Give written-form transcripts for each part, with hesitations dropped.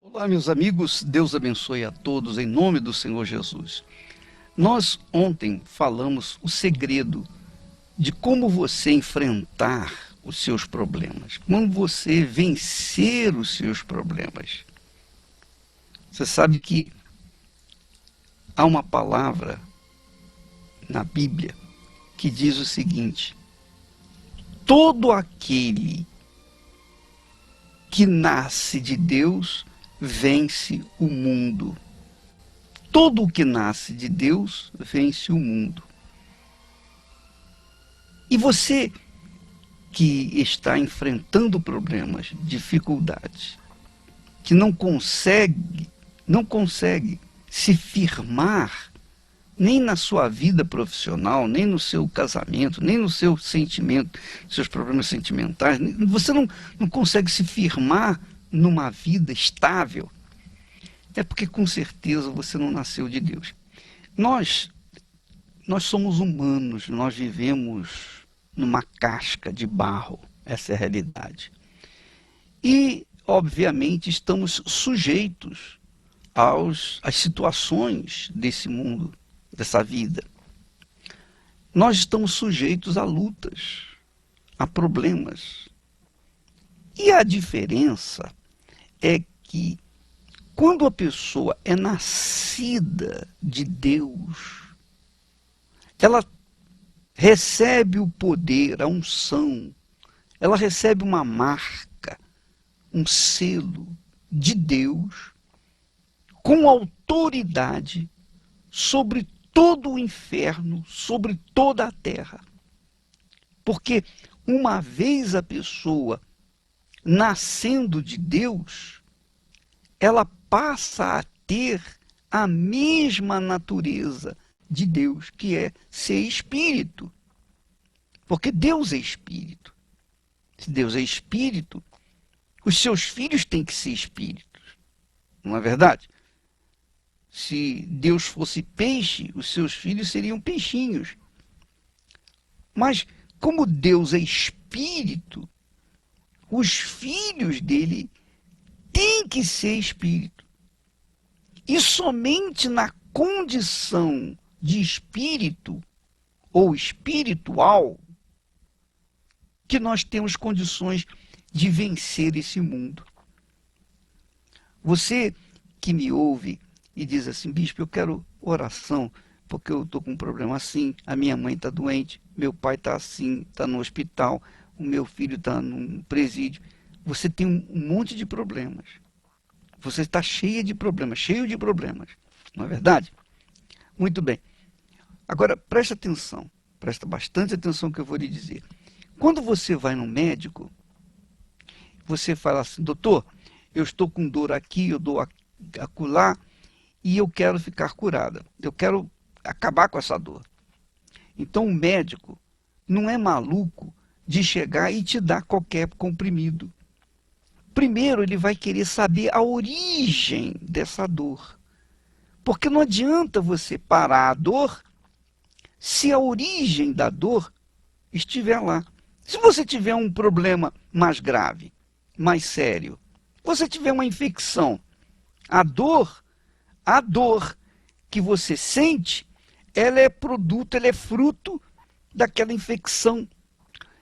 Olá, meus amigos, Deus abençoe a todos em nome do Senhor Jesus. Nós ontem falamos o segredo de como você enfrentar os seus problemas, como você vencer os seus problemas. Você sabe que há uma palavra na Bíblia que diz o seguinte: todo aquele que nasce de Deus vence o mundo. Todo o que nasce de Deus vence o mundo. E você que está enfrentando problemas, dificuldades, que não consegue se firmar nem na sua vida profissional, nem no seu casamento, nem no seu sentimento, seus problemas sentimentais, você não consegue se firmar numa vida estável, é porque com certeza você não nasceu de Deus. Nós somos humanos, nós vivemos numa casca de barro, essa é a realidade. E, obviamente, estamos sujeitos às situações desse mundo, dessa vida. Nós estamos sujeitos a lutas, a problemas. E a diferença é que quando a pessoa é nascida de Deus, ela recebe o poder, a unção, ela recebe uma marca, um selo de Deus, com autoridade sobre todo o inferno, sobre toda a terra. Porque uma vez a pessoa nascendo de Deus, ela passa a ter a mesma natureza de Deus, que é ser espírito. Porque Deus é espírito. Se Deus é espírito, os seus filhos têm que ser espíritos. Não é verdade? Se Deus fosse peixe, os seus filhos seriam peixinhos. Mas como Deus é espírito, os filhos dele têm que ser espírito. E somente na condição de espírito ou espiritual que nós temos condições de vencer esse mundo. Você que me ouve e diz assim: bispo, eu quero oração, porque eu estou com um problema assim, a minha mãe está doente, meu pai está assim, está no hospital, o meu filho está num presídio. Você tem um monte de problemas. Você está cheio de problemas, não é verdade? Muito bem. Agora, preste atenção, presta bastante atenção no que eu vou lhe dizer. Quando você vai no médico, você fala assim: doutor, eu estou com dor aqui, eu dou acolá, e eu quero ficar curada. Eu quero acabar com essa dor. Então o médico não é maluco de chegar e te dar qualquer comprimido. Primeiro ele vai querer saber a origem dessa dor. Porque não adianta você parar a dor se a origem da dor estiver lá. Se você tiver um problema mais grave, mais sério, você tiver uma infecção, a dor que você sente, ela é produto, ela é fruto daquela infecção.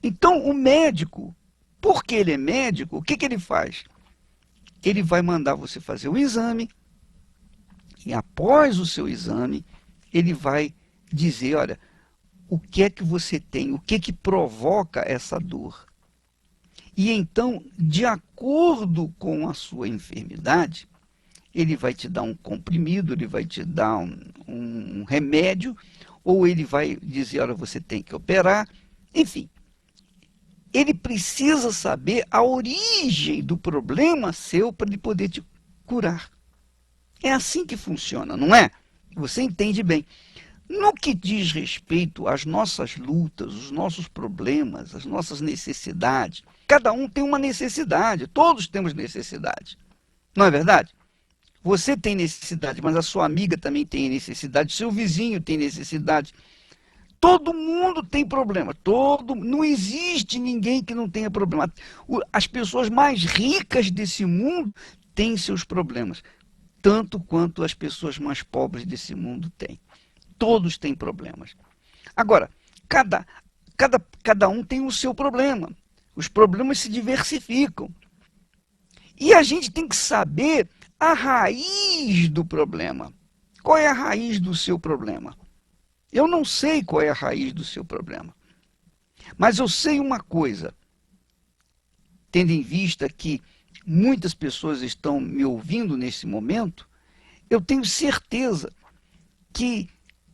Então o médico, porque ele é médico, o que ele faz? Ele vai mandar você fazer um exame, e após o seu exame, ele vai dizer: olha, o que é que você tem, o que é que provoca essa dor. E então, de acordo com a sua enfermidade, ele vai te dar um comprimido, ele vai te dar um remédio, ou ele vai dizer: olha, você tem que operar. Enfim, ele precisa saber a origem do problema seu para ele poder te curar. É assim que funciona, não é? Você entende bem. No que diz respeito às nossas lutas, os nossos problemas, as nossas necessidades, cada um tem uma necessidade, todos temos necessidade. Não é verdade? Você tem necessidade, mas a sua amiga também tem necessidade, seu vizinho tem necessidade. Todo mundo tem problema, não existe ninguém que não tenha problema. As pessoas mais ricas desse mundo tem seus problemas, tanto quanto as pessoas mais pobres desse mundo têm. Todos têm problemas. Agora, cada um tem o seu problema. Os problemas se diversificam. E a gente tem que saber a raiz do problema. Qual é a raiz do seu problema? Eu não sei qual é a raiz do seu problema. Mas eu sei uma coisa, tendo em vista que muitas pessoas estão me ouvindo nesse momento, eu tenho certeza que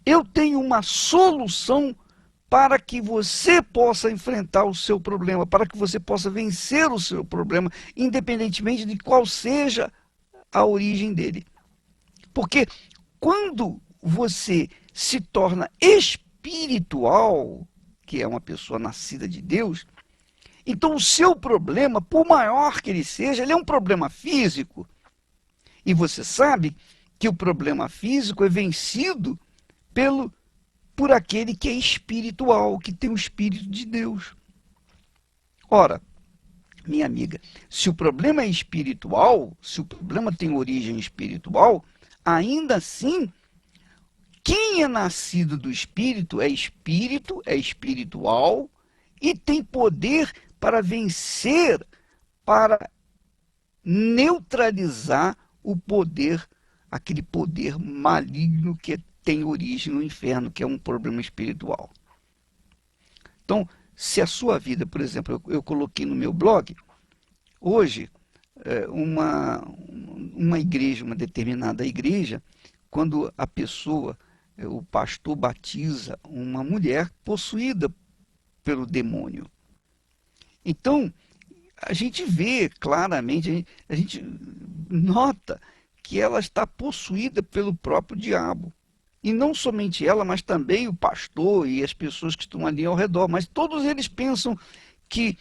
eu tenho uma solução para que você possa enfrentar o seu problema, para que você possa vencer o seu problema, independentemente de qual seja a origem dele. Porque quando você se torna espiritual, que é uma pessoa nascida de Deus, então o seu problema, por maior que ele seja, ele é um problema físico. E você sabe que o problema físico é vencido por aquele que é espiritual, que tem o Espírito de Deus. Ora, minha amiga, se o problema é espiritual, se o problema tem origem espiritual, ainda assim, quem é nascido do Espírito, é espiritual e tem poder para vencer, para neutralizar o poder, aquele poder maligno que tem origem no inferno, que é um problema espiritual. Então, se a sua vida, por exemplo, eu coloquei no meu blog, hoje, uma igreja, uma determinada igreja, quando a pessoa, o pastor batiza uma mulher possuída pelo demônio. Então, a gente vê claramente, a gente nota que ela está possuída pelo próprio diabo. E não somente ela, mas também o pastor e as pessoas que estão ali ao redor. Mas todos eles pensam que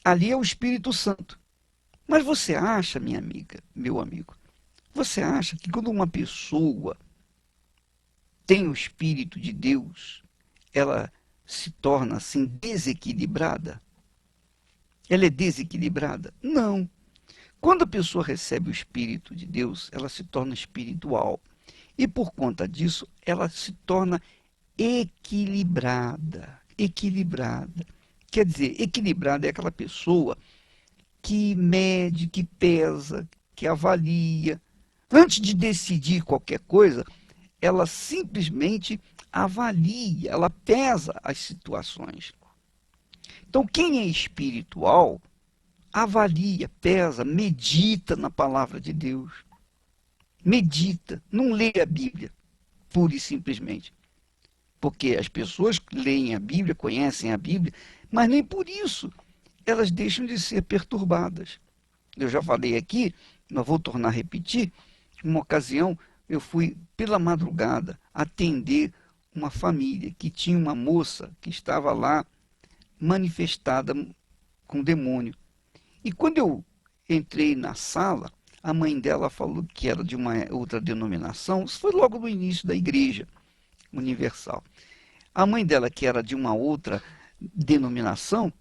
ali é o Espírito Santo. Mas você acha, minha amiga, meu amigo, você acha que quando uma pessoa tem o Espírito de Deus, ela se torna assim desequilibrada? Ela é desequilibrada? Não. Quando a pessoa recebe o Espírito de Deus, ela se torna espiritual. E por conta disso, ela se torna equilibrada. Equilibrada. Quer dizer, equilibrada é aquela pessoa que mede, que pesa, que avalia. Antes de decidir qualquer coisa, ela simplesmente avalia, ela pesa as situações. Então, quem é espiritual, avalia, pesa, medita na palavra de Deus. Medita, não lê a Bíblia, pura e simplesmente. Porque as pessoas leem a Bíblia, conhecem a Bíblia, mas nem por isso elas deixam de ser perturbadas. Eu já falei aqui, mas vou tornar a repetir, uma ocasião eu fui pela madrugada atender uma família que tinha uma moça que estava lá manifestada com demônio. E quando eu entrei na sala, a mãe dela falou que era de uma outra denominação, isso foi logo no início da Igreja Universal. A mãe dela, que era de uma outra denominação,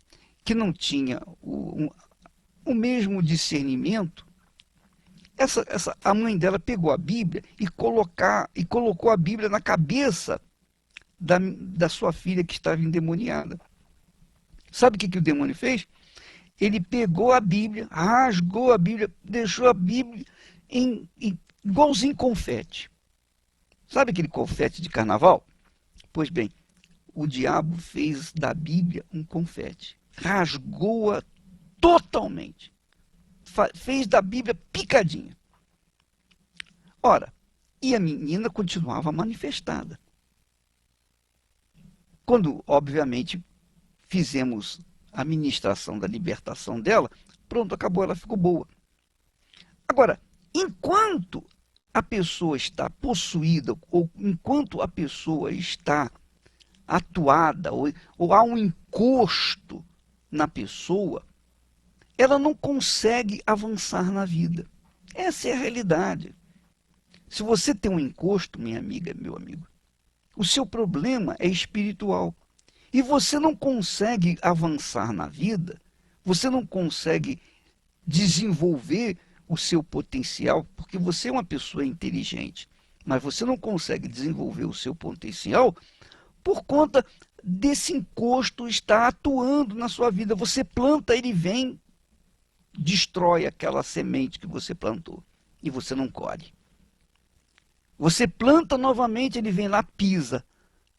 que não tinha o mesmo discernimento, a mãe dela pegou a Bíblia e colocou a Bíblia na cabeça da sua filha que estava endemoniada. Sabe o que o demônio fez? Ele pegou a Bíblia, rasgou a Bíblia, deixou a Bíblia igualzinho confete. Sabe aquele confete de carnaval? Pois bem, o diabo fez da Bíblia um confete. Rasgou-a totalmente. Fez da Bíblia picadinha. Ora, e a menina continuava manifestada. Quando, obviamente, fizemos a ministração da libertação dela, pronto, acabou, ela ficou boa. Agora, enquanto a pessoa está possuída, ou enquanto a pessoa está atuada, ou há um encosto na pessoa, ela não consegue avançar na vida. Essa é a realidade. Se você tem um encosto, minha amiga, meu amigo, o seu problema é espiritual. E você não consegue avançar na vida, você não consegue desenvolver o seu potencial, porque você é uma pessoa inteligente, mas você não consegue desenvolver o seu potencial por conta desse encosto estar atuando na sua vida. Você planta, ele vem, destrói aquela semente que você plantou e você não colhe. Você planta novamente, ele vem lá, pisa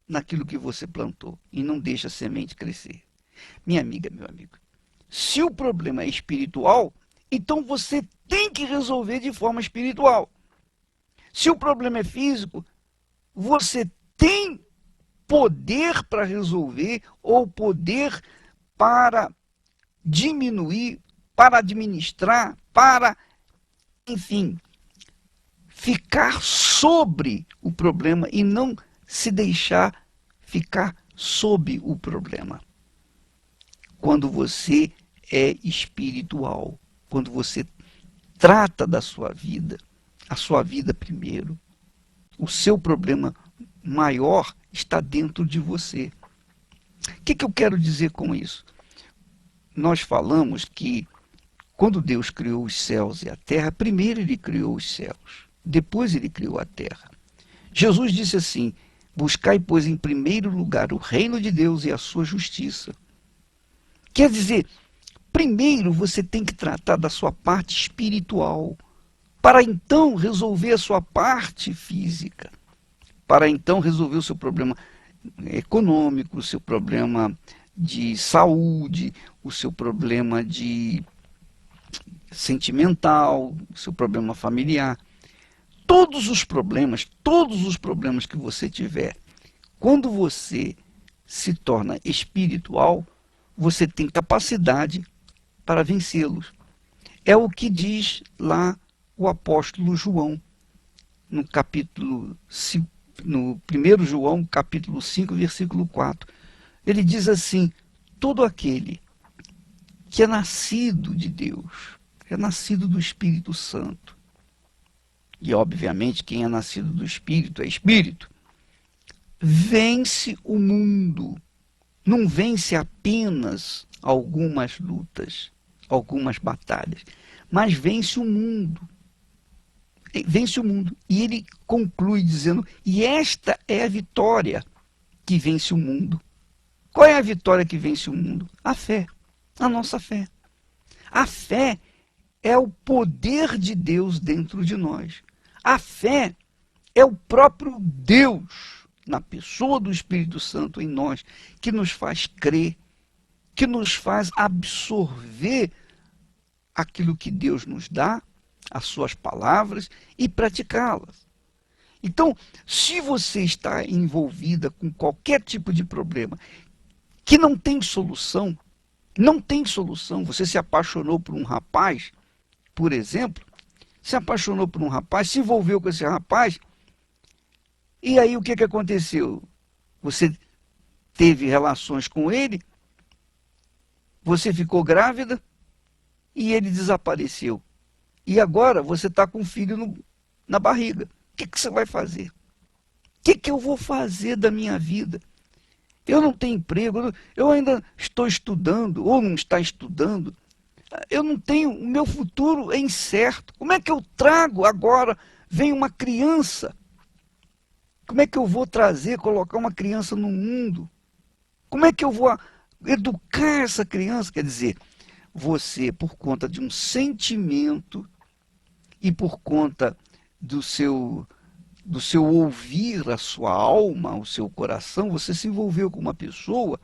naquilo que você plantou e não deixa a semente crescer. Minha amiga, meu amigo, se o problema é espiritual, então você tem que resolver de forma espiritual. Se o problema é físico, você tem poder para resolver ou poder para diminuir, para administrar, para, enfim, ficar sobre o problema e não se deixar ficar sob o problema. Quando você é espiritual, quando você trata da sua vida, a sua vida primeiro, o seu problema maior está dentro de você. O que eu quero dizer com isso? Nós falamos que quando Deus criou os céus e a terra, primeiro ele criou os céus, depois ele criou a terra. Jesus disse assim: buscai, pois, em primeiro lugar o reino de Deus e a sua justiça. Quer dizer, primeiro você tem que tratar da sua parte espiritual, para então resolver a sua parte física, para então resolver o seu problema econômico, o seu problema de saúde, o seu problema de sentimental, o seu problema familiar. Todos os problemas que você tiver, quando você se torna espiritual, você tem capacidade para vencê-los. É o que diz lá o apóstolo João, no capítulo 5, no 1 João, capítulo 5, versículo 4. Ele diz assim: todo aquele que é nascido de Deus, é nascido do Espírito Santo, e obviamente quem é nascido do Espírito é Espírito, vence o mundo. Não vence apenas algumas lutas, algumas batalhas, mas vence o mundo. Vence o mundo. E ele conclui dizendo: e esta é a vitória que vence o mundo. Qual é a vitória que vence o mundo? A fé, a nossa fé. A fé é o poder de Deus dentro de nós. A fé é o próprio Deus, na pessoa do Espírito Santo em nós, que nos faz crer, que nos faz absorver aquilo que Deus nos dá, as suas palavras, e praticá-las. Então, se você está envolvida com qualquer tipo de problema que não tem solução, você se apaixonou por um rapaz, por exemplo, se apaixonou por um rapaz, se envolveu com esse rapaz, e aí o que aconteceu? Você teve relações com ele, você ficou grávida e ele desapareceu. E agora você está com um filho na barriga. O que você vai fazer? O que eu vou fazer da minha vida? Eu não tenho emprego, eu ainda estou estudando, ou não está estudando. Eu não tenho, o meu futuro é incerto. Como é que eu trago agora? Vem uma criança. Como é que eu vou trazer, colocar uma criança no mundo? Como é que eu vou educar essa criança? Quer dizer, você, por conta de um sentimento e por conta do seu ouvir a sua alma, o seu coração, você se envolveu com uma pessoa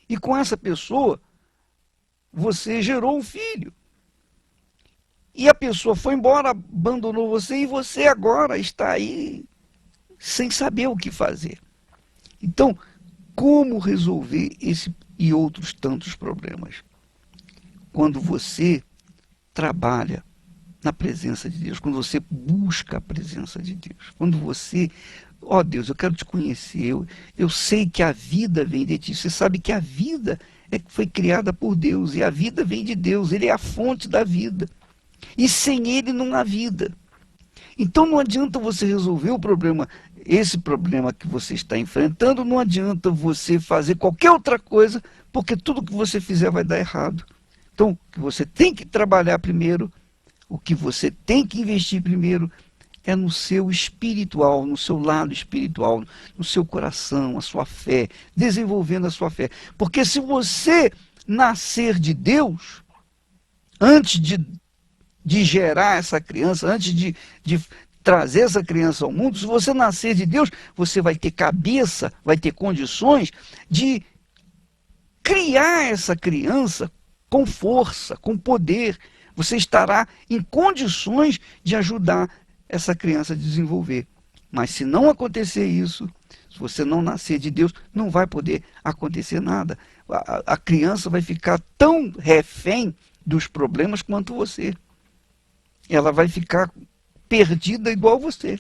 e com essa pessoa você gerou um filho. E a pessoa foi embora, abandonou você e você agora está aí sem saber o que fazer. Então, como resolver esse e outros tantos problemas? Quando você trabalha na presença de Deus, quando você busca a presença de Deus, quando você, ó Deus, eu quero te conhecer, eu sei que a vida vem de ti, você sabe que a vida foi criada por Deus, e a vida vem de Deus, ele é a fonte da vida, e sem ele não há vida. Então não adianta você resolver o problema, esse problema que você está enfrentando, não adianta você fazer qualquer outra coisa, porque tudo que você fizer vai dar errado. Então, você tem que trabalhar primeiro O que você tem que investir primeiro é no seu espiritual, no seu lado espiritual, no seu coração, a sua fé, desenvolvendo a sua fé. Porque se você nascer de Deus, antes de gerar essa criança, antes de trazer essa criança ao mundo, se você nascer de Deus, você vai ter cabeça, vai ter condições de criar essa criança com força, com poder. Você estará em condições de ajudar essa criança a desenvolver. Mas se não acontecer isso, se você não nascer de Deus, não vai poder acontecer nada. A criança vai ficar tão refém dos problemas quanto você. Ela vai ficar perdida igual você.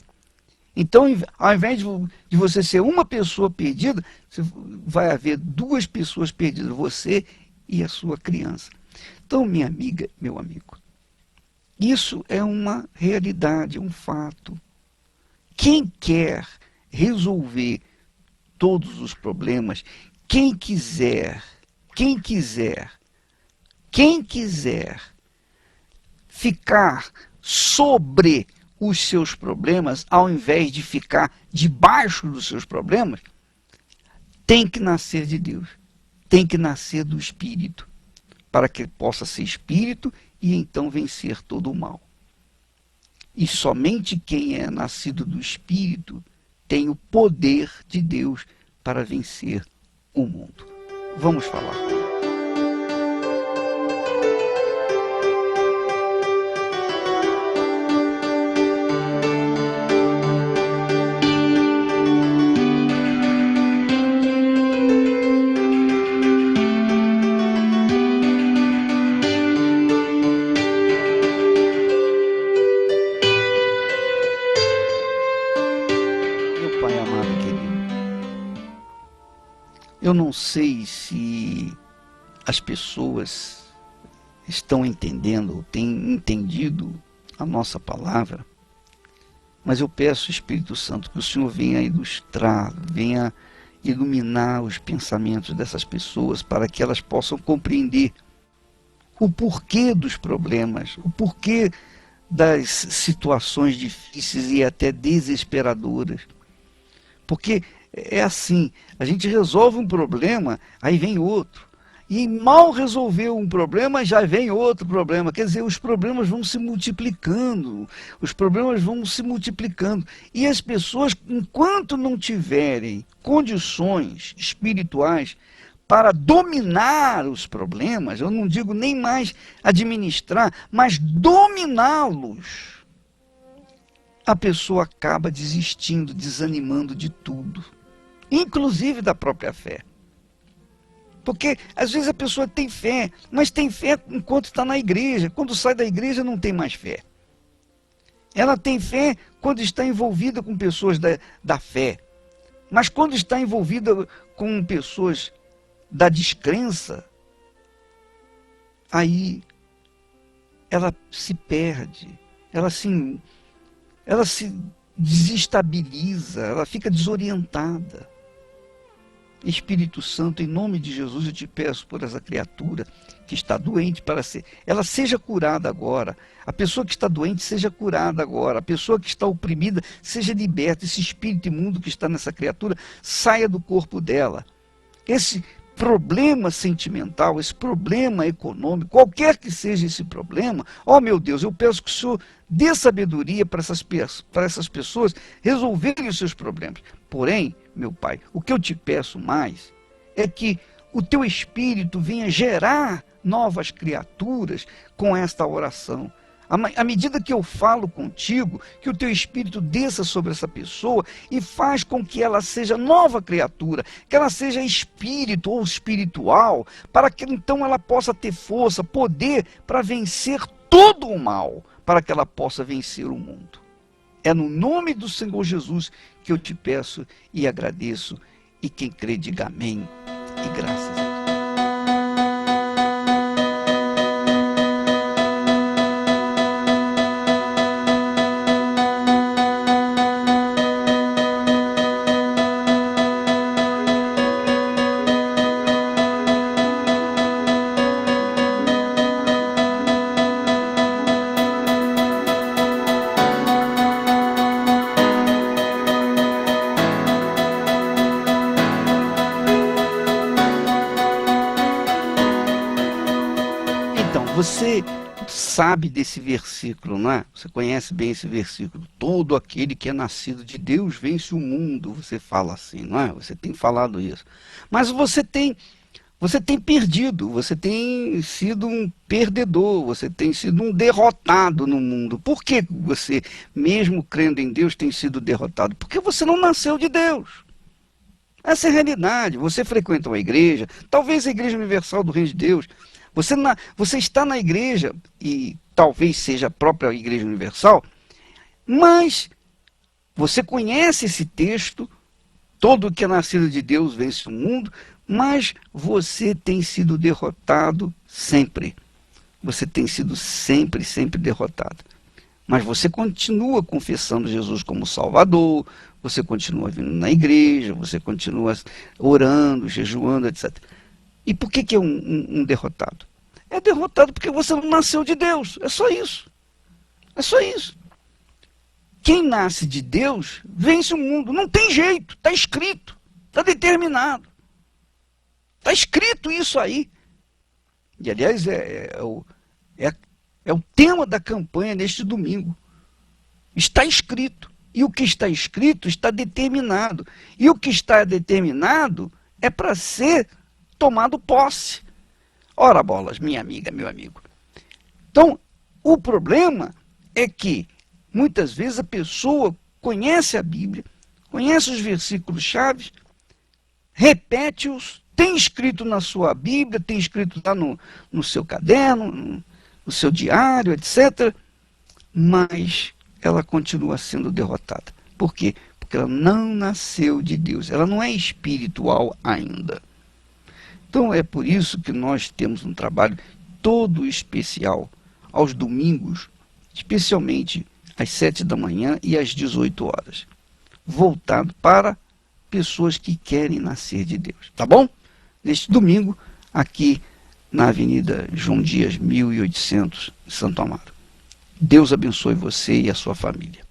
Então, ao invés de você ser uma pessoa perdida, vai haver duas pessoas perdidas, você e a sua criança. Então, minha amiga, meu amigo, isso é uma realidade, um fato. Quem quer resolver todos os problemas, quem quiser ficar sobre os seus problemas, ao invés de ficar debaixo dos seus problemas, tem que nascer de Deus, tem que nascer do Espírito, para que ele possa ser Espírito e então vencer todo o mal. E somente quem é nascido do Espírito tem o poder de Deus para vencer o mundo. Vamos falar. Pai amado e querido, eu não sei se as pessoas estão entendendo ou têm entendido a nossa palavra, mas eu peço, Espírito Santo, que o Senhor venha ilustrar, venha iluminar os pensamentos dessas pessoas para que elas possam compreender o porquê dos problemas, o porquê das situações difíceis e até desesperadoras. Porque é assim, a gente resolve um problema, aí vem outro. E mal resolveu um problema, já vem outro problema. Quer dizer, os problemas vão se multiplicando, os problemas vão se multiplicando. E as pessoas, enquanto não tiverem condições espirituais para dominar os problemas, eu não digo nem mais administrar, mas dominá-los, a pessoa acaba desistindo, desanimando de tudo, inclusive da própria fé. Porque às vezes a pessoa tem fé, mas tem fé enquanto está na igreja. Quando sai da igreja não tem mais fé. Ela tem fé quando está envolvida com pessoas da fé. Mas quando está envolvida com pessoas da descrença, aí ela se perde, ela se desestabiliza, ela fica desorientada. Espírito Santo, em nome de Jesus, eu te peço por essa criatura que está doente, ela seja curada agora. A pessoa que está doente seja curada agora. A pessoa que está oprimida seja liberta. Esse espírito imundo que está nessa criatura saia do corpo dela. Esse problema sentimental, esse problema econômico, qualquer que seja esse problema, ó meu Deus, eu peço que o Senhor dê sabedoria para essas pessoas resolverem os seus problemas. Porém, meu Pai, o que eu te peço mais é que o teu Espírito venha gerar novas criaturas com esta oração. À medida que eu falo contigo, que o teu Espírito desça sobre essa pessoa e faz com que ela seja nova criatura, que ela seja espírito ou espiritual, para que então ela possa ter força, poder para vencer todo o mal, para que ela possa vencer o mundo. É no nome do Senhor Jesus que eu te peço e agradeço, e quem crê diga amém e graças a Deus. Você sabe desse versículo, não é? Você conhece bem esse versículo. Todo aquele que é nascido de Deus vence o mundo. Você fala assim, não é? Você tem falado isso. Mas você tem perdido, você tem sido um perdedor, você tem sido um derrotado no mundo. Por que você, mesmo crendo em Deus, tem sido derrotado? Porque você não nasceu de Deus. Essa é a realidade. Você frequenta uma igreja, talvez a Igreja Universal do Reino de Deus. Você está na igreja, e talvez seja a própria Igreja Universal, mas você conhece esse texto, todo que é nascido de Deus vence o mundo, mas você tem sido derrotado sempre. Você tem sido sempre derrotado. Mas você continua confessando Jesus como Salvador, você continua vindo na igreja, você continua orando, jejuando, etc. E por que é um derrotado? É derrotado porque você não nasceu de Deus. É só isso. É só isso. Quem nasce de Deus vence o mundo. Não tem jeito. Está escrito. Está determinado. Está escrito isso aí. E, aliás, é o tema da campanha neste domingo. Está escrito. E o que está escrito está determinado. E o que está determinado é para ser tomado posse. Ora bolas, minha amiga, meu amigo. Então, o problema é que, muitas vezes, a pessoa conhece a Bíblia, conhece os versículos-chave, repete-os, tem escrito na sua Bíblia, tem escrito lá no seu caderno, no seu diário, etc., mas ela continua sendo derrotada. Por quê? Porque ela não nasceu de Deus, ela não é espiritual ainda. Então é por isso que nós temos um trabalho todo especial aos domingos, especialmente às 7 da manhã e às 18 horas, voltado para pessoas que querem nascer de Deus, tá bom? Neste domingo, aqui na Avenida João Dias, 1800, em Santo Amaro. Deus abençoe você e a sua família.